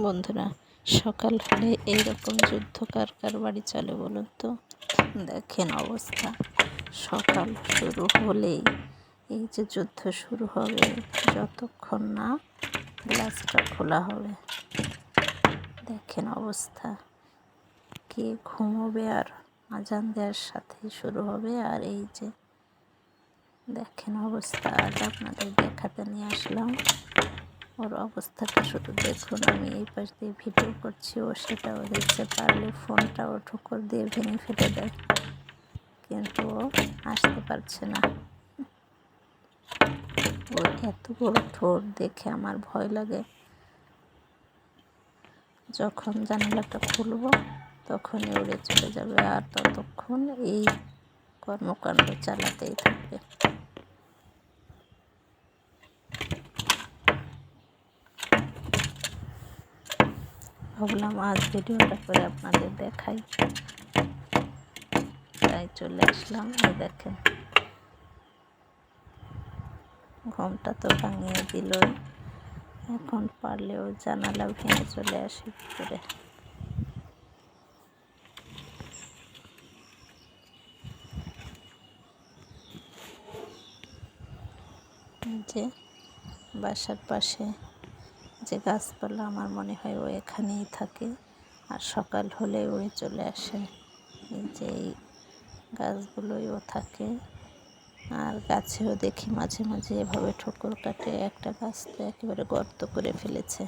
বন্ধুরা, সকাল হলে এইরকম যুদ্ধ কার কার বাড়ি চলে বলুন তো? দেখেন অবস্থা, সকাল শুরু হলেই এই যে যুদ্ধ শুরু হবে যতক্ষণ না গ্লাসটা খোলা হবে। দেখেন অবস্থা, কে ঘুমোবে আর আজান দেওয়ার সাথেই শুরু হবে। আর এই যে দেখেন অবস্থা, আজ আপনাদের দেখাতে নিয়ে আসলাম ওর অবস্থাটা শুধু দেখুন। আমি এই পাশ দিয়ে ভিডিও করছি, ও সেটাও দেখছে, পারলে ফোনটাও ঠোকর দিয়ে ভেঙে ফেলে দেয়, কিন্তু ও আসতে পারছে না। ওর এত বড় ঠোঁট দেখে আমার ভয় লাগে। যখন জানালাটা খুলব তখনই উড়ে চলে যাবে, আর ততক্ষণ এই কর্মকাণ্ড চালাতেই থাকবে। ভাবলাম আজ ভিডিওটা করে আপনাদের দেখাই, তাই চলে আসলাম। এই দেখেন, ঘুমটা তো ভাঙিয়ে দিলই, এখন পারলেও জানালা ভেঙে চলে আসে ভিতরে। যে বাসার পাশে যে গাছপালা, আমার মনে হয় ও এখানেই থাকে, আর সকাল হলে উড়ে চলে আসে। এই যে এই গাছগুলোই ও থাকে। আর গাছেও দেখি মাঝে মাঝে এভাবে ঠোকর কাটে, একটা গাছ তো একেবারে গর্ত করে ফেলেছে।